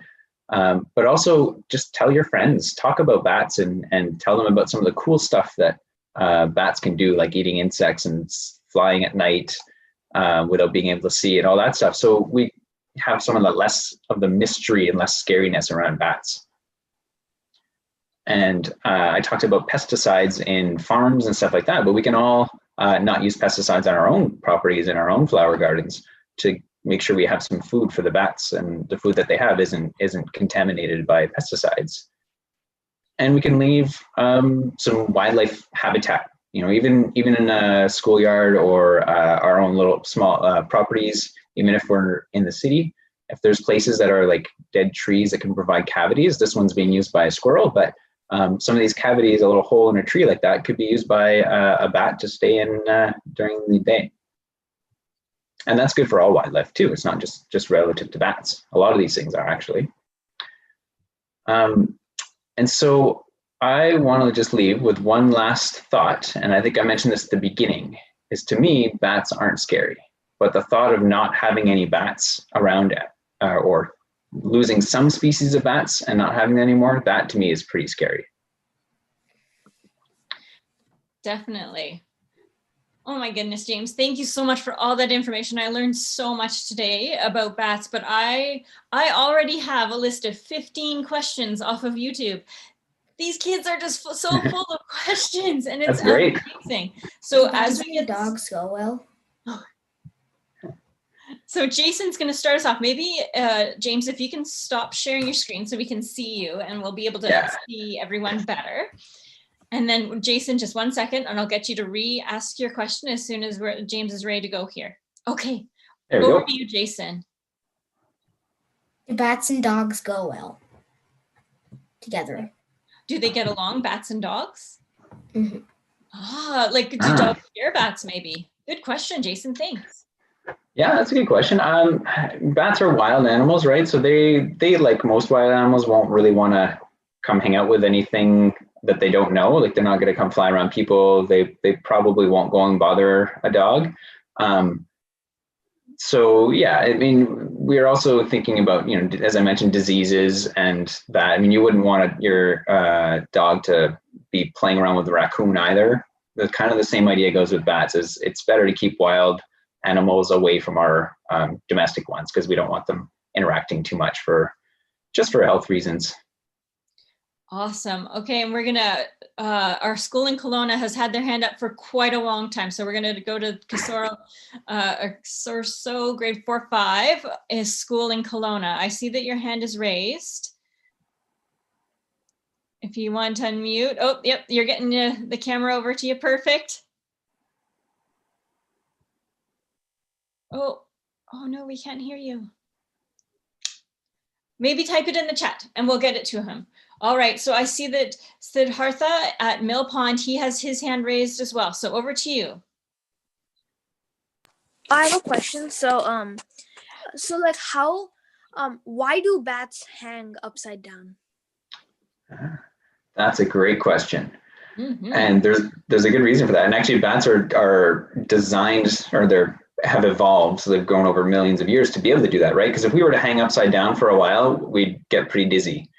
Speaker 2: but also just tell your friends, talk about bats and tell them about some of the cool stuff that bats can do, like eating insects and flying at night without being able to see and all that stuff. So we have some of the less of the mystery and less scariness around bats. And I talked about pesticides in farms and stuff like that, but we can all not use pesticides on our own properties in our own flower gardens to make sure we have some food for the bats, and the food that they have isn't contaminated by pesticides. And we can leave some wildlife habitat, you know, even in a schoolyard or our own little small properties, even if we're in the city. If there's places that are like dead trees that can provide cavities, this one's being used by a squirrel, but some of these cavities, a little hole in a tree like that, could be used by a bat to stay in during the day. And that's good for all wildlife too. It's not just relative to bats. A lot of these things are actually. And so I want to just leave with one last thought, and I think I mentioned this at the beginning, is to me, bats aren't scary, but the thought of not having any bats around or losing some species of bats and not having them anymore, that to me is pretty scary.
Speaker 1: Definitely. Oh my goodness, James, thank you so much for all that information. I learned so much today about bats, but I already have a list of 15 questions off of YouTube. These kids are just so full of questions, and it's
Speaker 2: great.
Speaker 1: Amazing. So as we get
Speaker 7: dogs go well.
Speaker 1: So Jason's going to start us off. Maybe, James, if you can stop sharing your screen so we can see you and we'll be able to see everyone better. And then Jason, just 1 second, and I'll get you to re-ask your question as soon as James is ready to go here. Okay, over to you, Jason.
Speaker 7: Do bats and dogs go well together?
Speaker 1: Do they get along, bats and dogs?
Speaker 7: Mm-hmm.
Speaker 1: Like do dogs fear bats maybe? Good question, Jason, thanks.
Speaker 2: Yeah, that's a good question. Bats are wild animals, right? So they like most wild animals won't really want to come hang out with anything that they don't know. Like they're not going to come fly around people. They probably won't go and bother a dog. So yeah, I mean, we're also thinking about, you know, as I mentioned, diseases and that. I mean, you wouldn't want your dog to be playing around with a raccoon either. The kind of the same idea goes with bats. Is it's better to keep wild animals away from our domestic ones because we don't want them interacting too much for health reasons.
Speaker 1: Awesome. Okay, and we're gonna, our school in Kelowna has had their hand up for quite a long time. So we're gonna go to Casoro, grade 4-5 is school in Kelowna. I see that your hand is raised. If you want to unmute, oh, yep, you're getting the camera over to you, perfect. Oh no, we can't hear you. Maybe type it in the chat and we'll get it to him. All right, so I see that Siddhartha at Mill Pond, he has his hand raised as well. So over to you.
Speaker 8: I have a question. So like why do bats hang upside down?
Speaker 2: That's a great question.
Speaker 1: Mm-hmm.
Speaker 2: And there's a good reason for that. And actually bats are designed, or have evolved, so they've grown over millions of years to be able to do that, right? Because if we were to hang upside down for a while, we'd get pretty dizzy.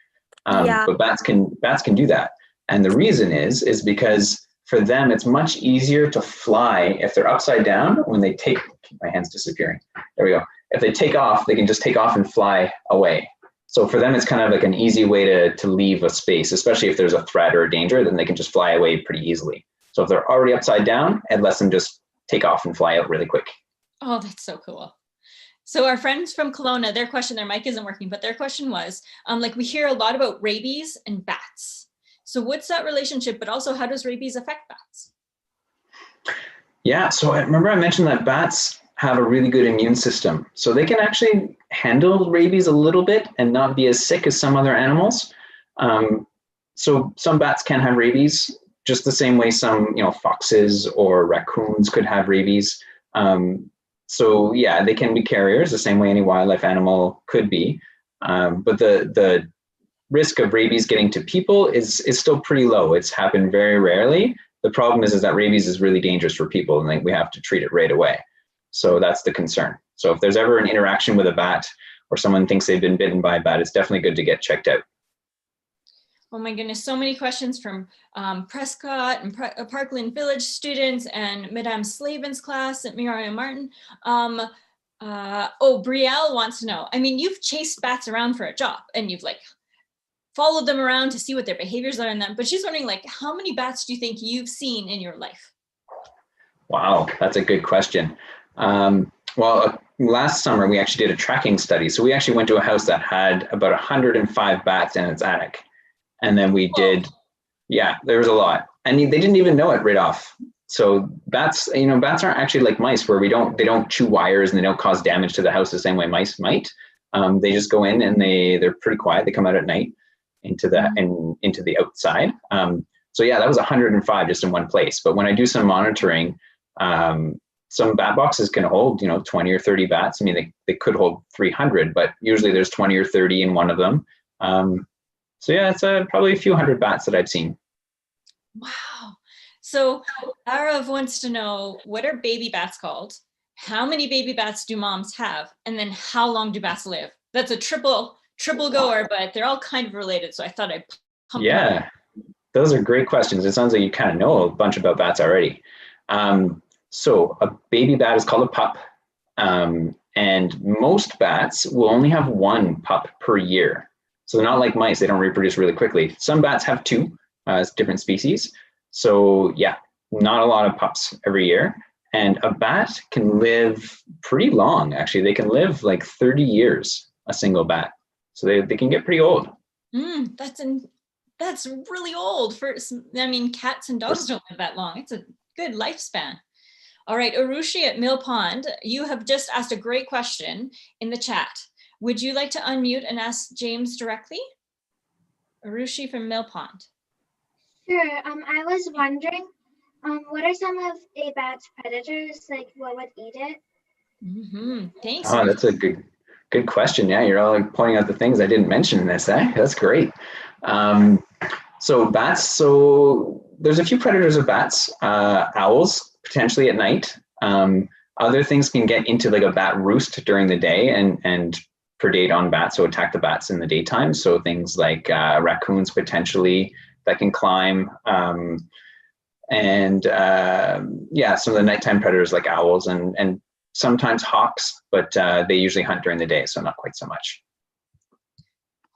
Speaker 2: But bats can do that. And the reason is because for them, it's much easier to fly if they're upside down when they take, my hand's disappearing. There we go. If they take off, they can just take off and fly away. So for them, it's kind of like an easy way to leave a space, especially if there's a threat or a danger, then they can just fly away pretty easily. So if they're already upside down, it lets them just take off and fly out really quick.
Speaker 1: Oh, that's so cool. So our friends from Kelowna, their mic isn't working, but their question was, like we hear a lot about rabies and bats. So what's that relationship, but also how does rabies affect bats?
Speaker 2: Yeah, so I remember I mentioned that bats have a really good immune system. So they can actually handle rabies a little bit and not be as sick as some other animals. So some bats can have rabies, just the same way some, foxes or raccoons could have rabies. So yeah, they can be carriers the same way any wildlife animal could be. But the risk of rabies getting to people is still pretty low. It's happened very rarely. The problem is that rabies is really dangerous for people, and we have to treat it right away. So that's the concern. So if there's ever an interaction with a bat, or someone thinks they've been bitten by a bat, it's definitely good to get checked out.
Speaker 1: Oh my goodness, so many questions from Prescott and Parkland Village students and Madame Slavin's class at Miriam Martin. Brielle wants to know, I mean, you've chased bats around for a job and you've followed them around to see what their behaviors are in them, but she's wondering how many bats do you think you've seen in your life?
Speaker 2: Wow, that's a good question. Last summer we actually did a tracking study. So we actually went to a house that had about 105 bats in its attic. And then we did, there was a lot. And they didn't even know it right off. So bats, bats aren't actually like mice where they don't chew wires and they don't cause damage to the house the same way mice might. They just go in and they're pretty quiet. They come out at night into the outside. So yeah, that was 105 just in one place. But when I do some monitoring, some bat boxes can hold, 20 or 30 bats. I mean, they could hold 300, but usually there's 20 or 30 in one of them. So yeah, it's probably a few hundred bats that I've seen.
Speaker 1: Wow. So Arav wants to know, what are baby bats called? How many baby bats do moms have? And then how long do bats live? That's a triple goer, but they're all kind of related. So I thought I'd pump them up.
Speaker 2: Those are great questions. It sounds like you kind of know a bunch about bats already. So a baby bat is called a pup. And most bats will only have one pup per year. So they're not like mice, they don't reproduce really quickly. Some bats have two, different species. So yeah, not a lot of pups every year. And a bat can live pretty long, actually. They can live 30 years, a single bat. So they can get pretty old.
Speaker 1: That's really old. Cats and dogs don't live that long. It's a good lifespan. All right, Arushi at Mill Pond, you have just asked a great question in the chat. Would you like to unmute and ask James directly? Arushi from Mill Pond.
Speaker 5: Sure. I was wondering, what are some of a bat's predators? What would eat it?
Speaker 1: Thanks.
Speaker 2: Oh, that's a good question. Yeah, you're all pointing out the things I didn't mention in this. That's great. So bats. So there's a few predators of bats. Owls potentially at night. Other things can get into a bat roost during the day and predate on bats, so attack the bats in the daytime. So things like raccoons potentially that can climb, some of the nighttime predators like owls and sometimes hawks, but they usually hunt during the day, so not quite so much.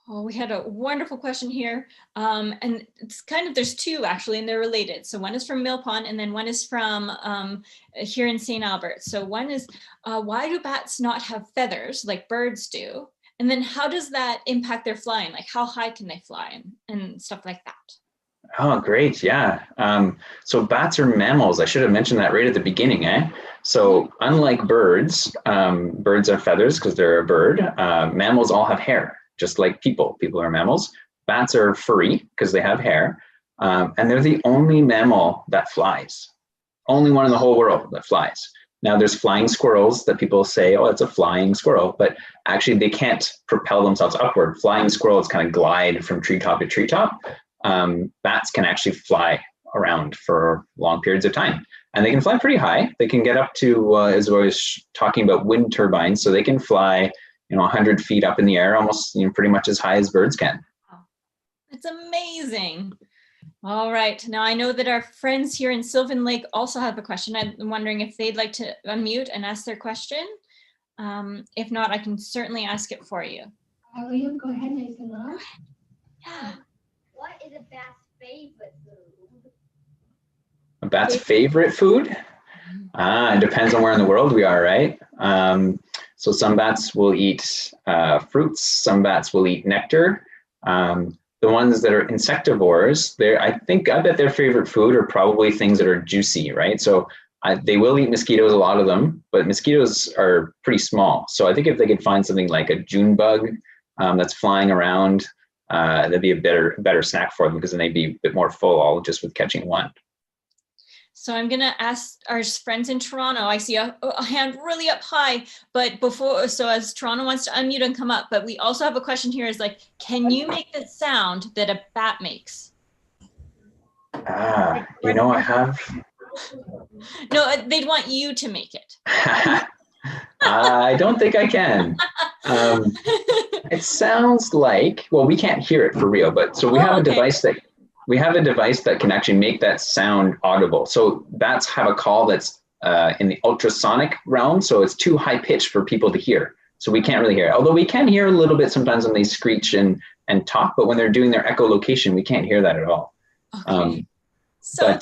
Speaker 1: Oh, we had a wonderful question here. And it's there's two actually, and they're related. So one is from Mill Pond and then one is from here in St. Albert. So one is, why do bats not have feathers like birds do? And then how does that impact their flying? How high can they fly and stuff like that?
Speaker 2: Oh, great. Yeah. So bats are mammals. I should have mentioned that right at the beginning. So unlike birds, birds have feathers because they're a bird. Mammals all have hair. Just like people are mammals. Bats are furry because they have hair. And they're the only mammal that flies. Only one in the whole world that flies. Now there's flying squirrels that people say, oh, it's a flying squirrel, but actually they can't propel themselves upward. Flying squirrels kind of glide from treetop to treetop. Bats can actually fly around for long periods of time. And they can fly pretty high. They can get up to, as I was talking about, wind turbines. So they can fly 100 feet up in the air, almost pretty much as high as birds can.
Speaker 1: That's amazing. All right. Now I know that our friends here in Sylvan Lake also have a question. I'm wondering if they'd like to unmute and ask their question. If not, I can certainly ask it for you.
Speaker 9: Liam, go ahead and hello.
Speaker 1: Yeah.
Speaker 3: What is a bat's favorite food?
Speaker 2: A bat's favorite food? It depends on where in the world we are, right? So some bats will eat fruits, some bats will eat nectar. The ones that are insectivores, I bet their favorite food are probably things that are juicy, right? So They will eat mosquitoes, a lot of them, but mosquitoes are pretty small. So I think if they could find something like a June bug that's flying around, that'd be a better snack for them, because then they'd be a bit more full all just with catching one.
Speaker 1: So I'm gonna ask our friends in Toronto. I see a hand really up high, but so as Toronto wants to unmute and come up, but we also have a question here is like, can you make the sound that a bat makes?
Speaker 2: I have.
Speaker 1: No, they'd want you to make it.
Speaker 2: I don't think I can. It sounds like, well, we can't hear it for real, but so we have a device that can actually make that sound audible. So bats have a call that's in the ultrasonic realm, so it's too high pitched for people to hear. So we can't really hear it. Although we can hear a little bit sometimes when they screech and talk, but when they're doing their echolocation, we can't hear that at all.
Speaker 1: Okay.
Speaker 2: But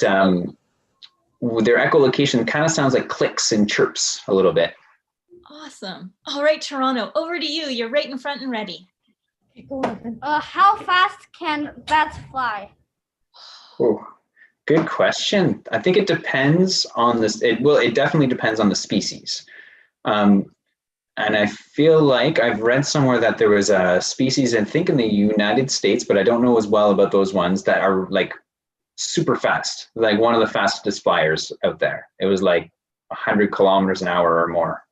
Speaker 2: their echolocation kind of sounds like clicks and chirps a little bit.
Speaker 1: Awesome. All right, Toronto, over to you. You're right in front and ready.
Speaker 5: How fast can bats fly?
Speaker 2: Oh, good question. I think it depends on this. It definitely depends on the species. And I feel like I've read somewhere that there was a species, I think in the United States, but I don't know as well about those ones that are like super fast, like one of the fastest flyers out there. It was like 100 kilometers an hour or more.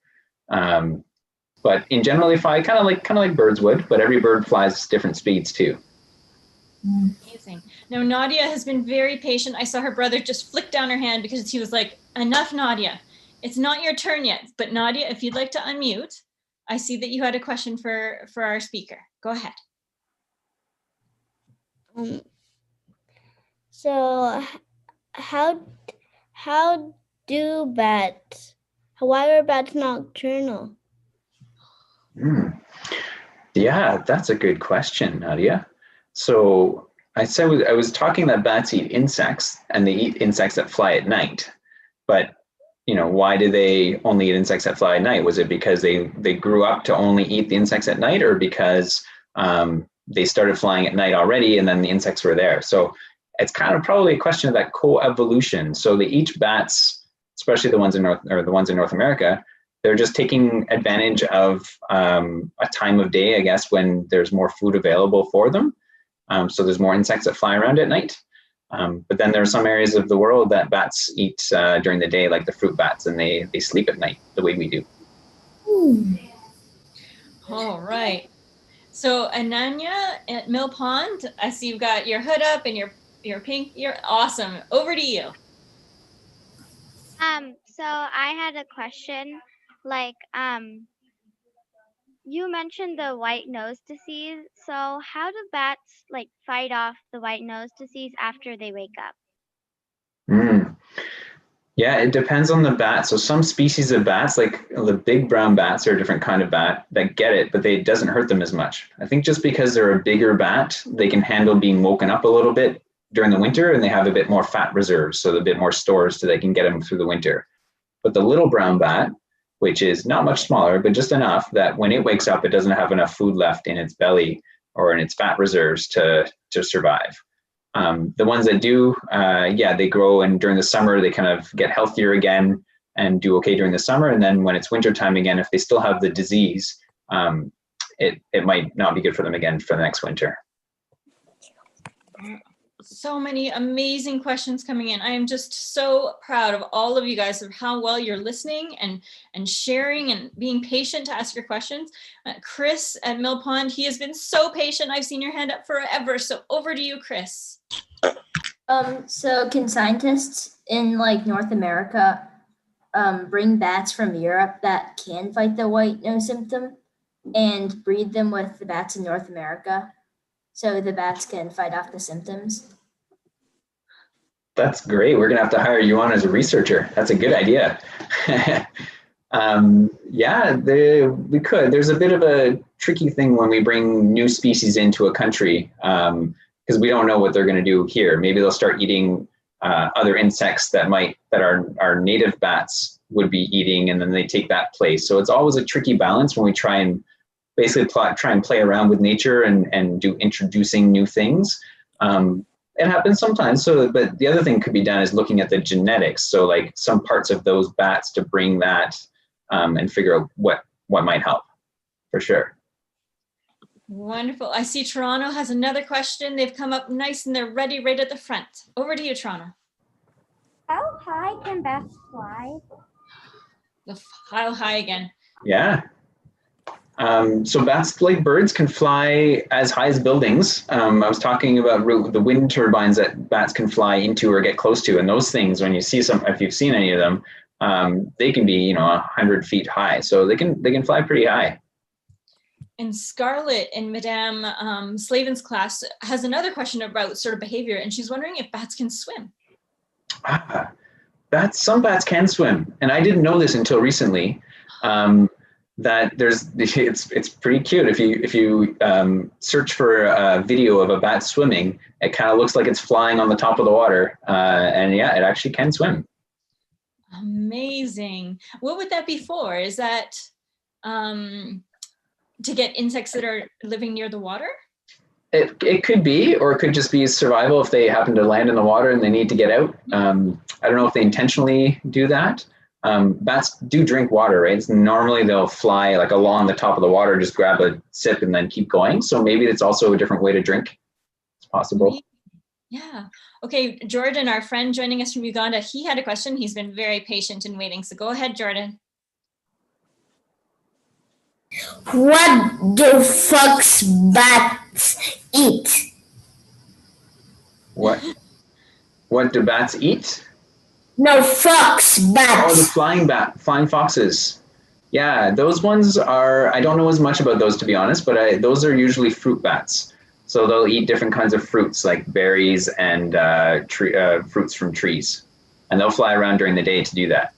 Speaker 2: But in general, they fly kind of like birds would, but every bird flies different speeds too.
Speaker 1: Amazing. Now, Nadia has been very patient. I saw her brother just flick down her hand because he was like, enough, Nadia. It's not your turn yet. But Nadia, if you'd like to unmute, I see that you had a question for our speaker. Go ahead.
Speaker 7: So why are bats nocturnal?
Speaker 2: Yeah, that's a good question, Nadia. So I was talking that bats eat insects, and they eat insects that fly at night. But why do they only eat insects that fly at night? Was it because they grew up to only eat the insects at night, or because they started flying at night already and then the insects were there? So it's kind of probably a question of that coevolution. So each bats, especially the ones in North America, they're just taking advantage of a time of day, I guess, when there's more food available for them. So there's more insects that fly around at night. But then there are some areas of the world that bats eat during the day, like the fruit bats, and they sleep at night the way we do.
Speaker 1: All right. So Ananya at Mill Pond, I see you've got your hood up and your pink. You're awesome. Over to you.
Speaker 3: So I had a question, like, you mentioned the white nose disease. So how do bats like fight off the white nose disease after they wake up?
Speaker 2: Yeah, it depends on the bat. So some species of bats, like the big brown bats, are a different kind of bat that get it, but it doesn't hurt them as much. I think just because they're a bigger bat, they can handle being woken up a little bit during the winter, and they have a bit more fat reserves, so a bit more stores so they can get them through the winter. But the little brown bat, which is not much smaller, but just enough that when it wakes up, it doesn't have enough food left in its belly or in its fat reserves to survive. The ones that do, they grow, and during the summer, they kind of get healthier again and do okay during the summer. And then when it's wintertime again, if they still have the disease, it might not be good for them again for the next winter.
Speaker 1: So many amazing questions coming in. I am just so proud of all of you guys of how well you're listening and sharing and being patient to ask your questions. Chris at Mill Pond, he has been so patient. I've seen your hand up forever. So over to you, Chris.
Speaker 10: So can scientists in like North America bring bats from Europe that can fight the white nose symptom and breed them with the bats in North America so the bats can fight off the symptoms?
Speaker 2: That's great. We're going to have to hire you on as a researcher. That's a good idea. We could. There's a bit of a tricky thing when we bring new species into a country because we don't know what they're going to do here. Maybe they'll start eating other insects that our native bats would be eating, and then they take that place. So it's always a tricky balance when we try and basically try and play around with nature and do introducing new things. It happens sometimes. So, but the other thing could be done is looking at the genetics. So like some parts of those bats to bring that and figure out what might help for sure.
Speaker 1: Wonderful. I see Toronto has another question. They've come up nice and they're ready right at the front. Over to you, Toronto.
Speaker 3: How high can bats fly?
Speaker 1: How high again?
Speaker 2: Yeah. So bats, like birds, can fly as high as buildings. I was talking about the wind turbines that bats can fly into or get close to, and those things, when you see some, if you've seen any of them, they can be 100 feet high. So they can fly pretty high.
Speaker 1: And Scarlett in Madame Slavin's class has another question about sort of behavior, and she's wondering if bats can swim.
Speaker 2: Some bats can swim, and I didn't know this until recently. That it's pretty cute. If you search for a video of a bat swimming, it kind of looks like it's flying on the top of the water, and yeah, it actually can swim.
Speaker 1: Amazing. What would that be for? Is that to get insects that are living near the water?
Speaker 2: It could be, or it could just be survival if they happen to land in the water and they need to get out. I don't know if they intentionally do that. Bats do drink water, right? So normally they'll fly like along the top of the water, just grab a sip and then keep going. So maybe it's also a different way to drink. It's possible.
Speaker 1: Yeah. Okay, Jordan, our friend joining us from Uganda, he had a question. He's been very patient in waiting. So go ahead, Jordan.
Speaker 7: What do fox bats eat?
Speaker 2: What do bats eat?
Speaker 7: No, fox bats.
Speaker 2: Oh, the flying foxes. Yeah, those ones are, I don't know as much about those to be honest, but those are usually fruit bats. So they'll eat different kinds of fruits like berries and fruits from trees. And they'll fly around during the day to do that.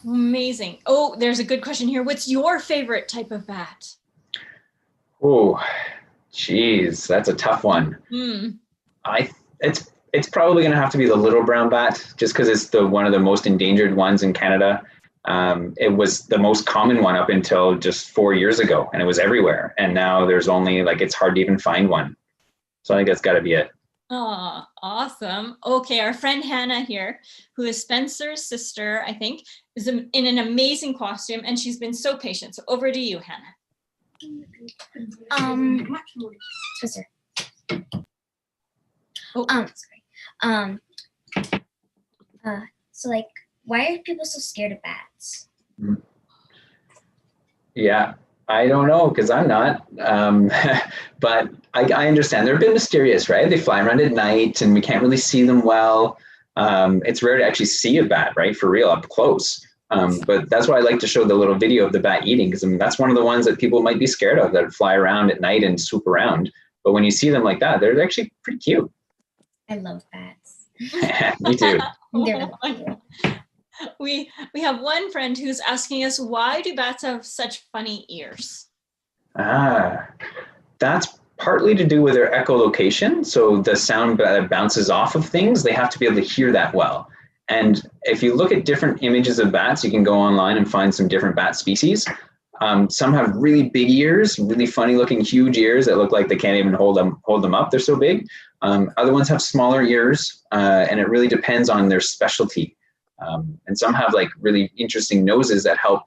Speaker 1: Amazing. Oh, there's a good question here. What's your favorite type of bat?
Speaker 2: Oh, geez, that's a tough one. It's probably going to have to be the little brown bat, just because it's one of the most endangered ones in Canada. It was the most common one up until just 4 years ago, and it was everywhere. And now there's only it's hard to even find one. So I think that's got to be it.
Speaker 1: Oh, awesome. Okay, our friend Hannah here, who is Spencer's sister, I think, is in an amazing costume, and she's been so patient. So over to you, Hannah.
Speaker 11: Twister.
Speaker 1: Oh.
Speaker 11: Sorry. So like, why are people so scared of bats?
Speaker 2: Yeah, I don't know, because I'm not. But I understand they're a bit mysterious, right? They fly around at night and we can't really see them well. It's rare to actually see a bat, right, for real, up close. But that's why I like to show the little video of the bat eating, because that's one of the ones that people might be scared of, that fly around at night and swoop around. But when you see them like that, they're actually pretty cute.
Speaker 11: I love bats.
Speaker 2: Me too.
Speaker 1: We have one friend who's asking us, why do bats have such funny ears?
Speaker 2: That's partly to do with their echolocation. So the sound that bounces off of things, they have to be able to hear that well. And if you look at different images of bats, you can go online and find some different bat species. Some have really big ears, really funny looking huge ears that look like they can't even hold them up. They're so big. Other ones have smaller ears, and it really depends on their specialty. And some have really interesting noses that help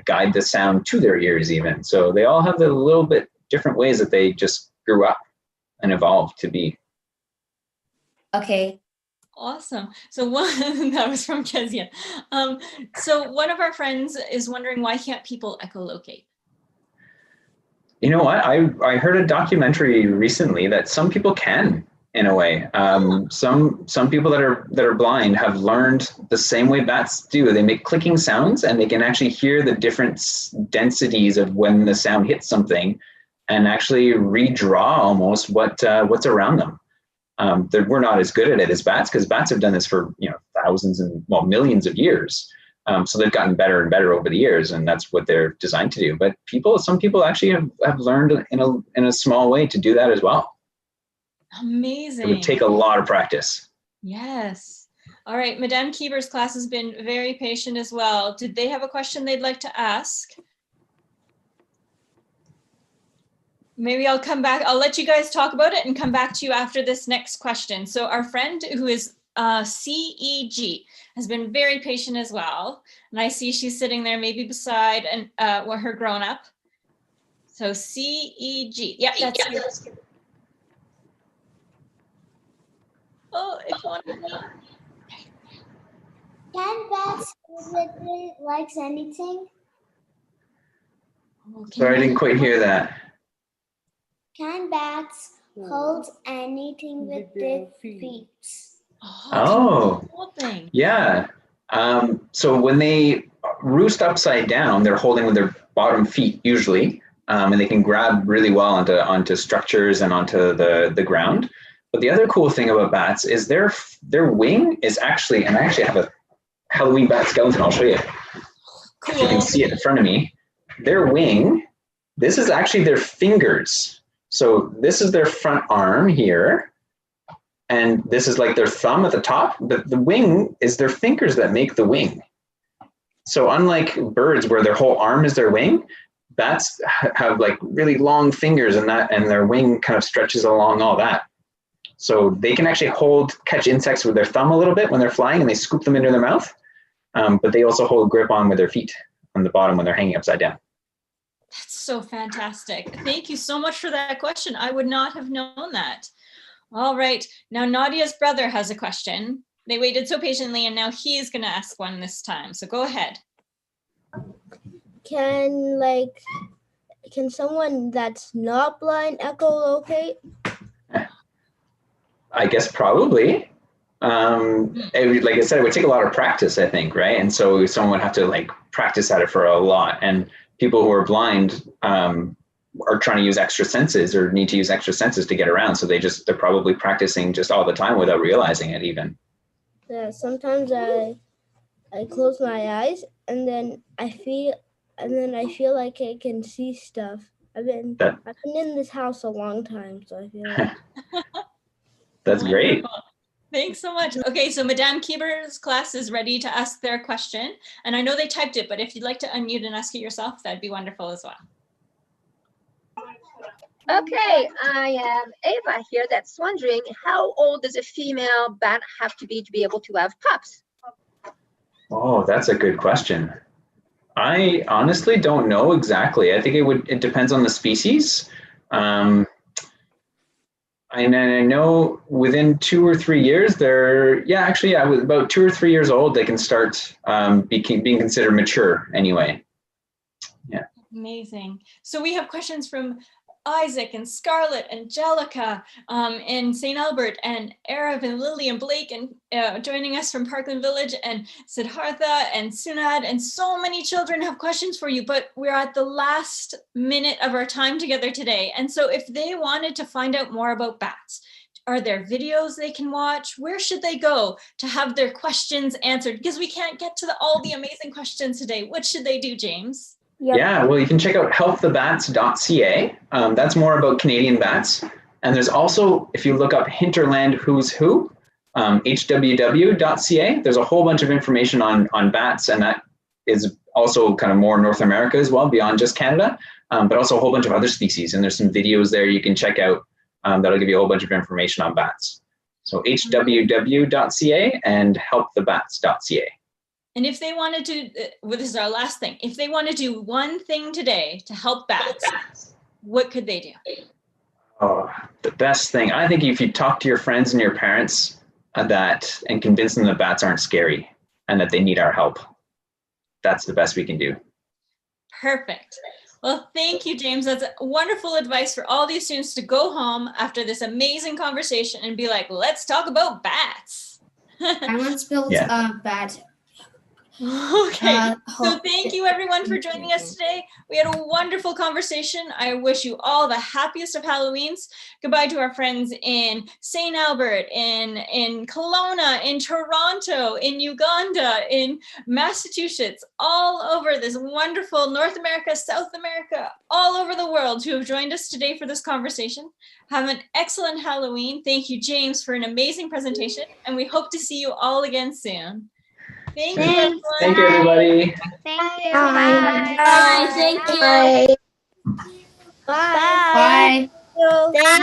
Speaker 2: guide the sound to their ears even. So they all have a little bit different ways that they just grew up and evolved to be.
Speaker 11: Okay.
Speaker 1: Awesome. So that was from Kezia. So one of our friends is wondering, why can't people echolocate?
Speaker 2: You know what? I heard a documentary recently that some people can, in a way. Some people that are blind have learned the same way bats do. They make clicking sounds, and they can actually hear the different densities of when the sound hits something, and actually redraw almost what's around them. We're not as good at it as bats, because bats have done this for thousands and millions of years. So they've gotten better and better over the years, and that's what they're designed to do. But some people actually have learned in a small way to do that as well.
Speaker 1: Amazing.
Speaker 2: It would take a lot of practice.
Speaker 1: Yes. All right. Madame Kieber's class has been very patient as well. Did they have a question they'd like to ask? maybe I'll come back. I'll let you guys talk about it and come back to you after this next question. So our friend who is CEG has been very patient as well. And I see she's sitting there maybe beside her grown up. So CEG, yeah, that's you. Oh, if one.
Speaker 5: Can bats visit likes anything?
Speaker 2: Sorry, I didn't quite hear that.
Speaker 5: Can bats hold anything with their feet?
Speaker 2: Oh, yeah. So when they roost upside down, they're holding with their bottom feet usually, and they can grab really well onto structures and onto the ground. But the other cool thing about bats is their wing is actually, and I actually have a Halloween bat skeleton. I'll show you. Cool. If you can see it in front of me. Their wing, this is actually their fingers. So this is their front arm here. And this is like their thumb at the top. The wing is their fingers that make the wing. So unlike birds where their whole arm is their wing, bats have like really long fingers and their wing kind of stretches along all that. So they can actually catch insects with their thumb a little bit when they're flying and they scoop them into their mouth. But they also hold grip on with their feet on the bottom when they're hanging upside down.
Speaker 1: That's so fantastic. Thank you so much for that question. I would not have known that. All right, now Nadia's brother has a question. They waited so patiently and now he's gonna ask one this time. So go ahead.
Speaker 12: Can someone that's not blind echolocate?
Speaker 2: I guess probably. Like I said, it would take a lot of practice, I think, right? And so someone would have to like practice at it for a lot. And people who are blind are trying to use extra senses or need to use extra senses to get around. So they're probably practicing just all the time without realizing it even.
Speaker 12: Yeah, sometimes I close my eyes and then I feel like I can see stuff. I've been in this house a long time, so I feel like
Speaker 2: that's great.
Speaker 1: Thanks so much. Okay, so Madame Kieber's class is ready to ask their question. And I know they typed it, but if you'd like to unmute and ask it yourself, that'd be wonderful as well.
Speaker 4: Okay, I have Ava here that's wondering, how old does a female bat have to be able to have pups?
Speaker 2: Oh, that's a good question. I honestly don't know exactly. I think it depends on the species. I know within 2 or 3 years, with about 2 or 3 years old, they can start being considered mature anyway. Yeah.
Speaker 1: Amazing. So we have questions from Isaac and Scarlett, Angelica, and St. Albert, and Arav and Lily and Blake, and joining us from Parkland Village, and Siddhartha and Sunad, and so many children have questions for you, but we're at the last minute of our time together today. And so if they wanted to find out more about bats, are there videos they can watch? Where should they go to have their questions answered? Because we can't get to all the amazing questions today. What should they do, James?
Speaker 2: Yep. Yeah, well, you can check out helpthebats.ca. That's more about Canadian bats. And there's also, if you look up Hinterland Who's Who, hww.ca, there's a whole bunch of information on bats, and that is also kind of more North America as well, beyond just Canada, but also a whole bunch of other species. And there's some videos there you can check out that'll give you a whole bunch of information on bats. So hww.ca and helpthebats.ca.
Speaker 1: And if they wanted to, this is our last thing, if they want to do one thing today to help bats, what could they do?
Speaker 2: Oh, the best thing, I think if you talk to your friends and your parents and convince them that bats aren't scary and that they need our help, that's the best we can do.
Speaker 1: Perfect. Well, thank you, James. That's wonderful advice for all these students to go home after this amazing conversation and be like, let's talk about bats.
Speaker 11: I once built a bat.
Speaker 1: Okay, so thank you everyone for joining us today. We had a wonderful conversation. I wish you all the happiest of Halloweens. Goodbye to our friends in St. Albert, in Kelowna, in Toronto, in Uganda, in Massachusetts, all over this wonderful North America, South America, all over the world who have joined us today for this conversation. Have an excellent Halloween. Thank you, James, for an amazing presentation, and we hope to see you all again soon. Thank you, everyone.
Speaker 2: Thank you, everybody.
Speaker 3: Thank you.
Speaker 10: Bye. Bye. Thank you.
Speaker 4: Bye.
Speaker 12: Bye.
Speaker 11: Bye.
Speaker 12: Thank you.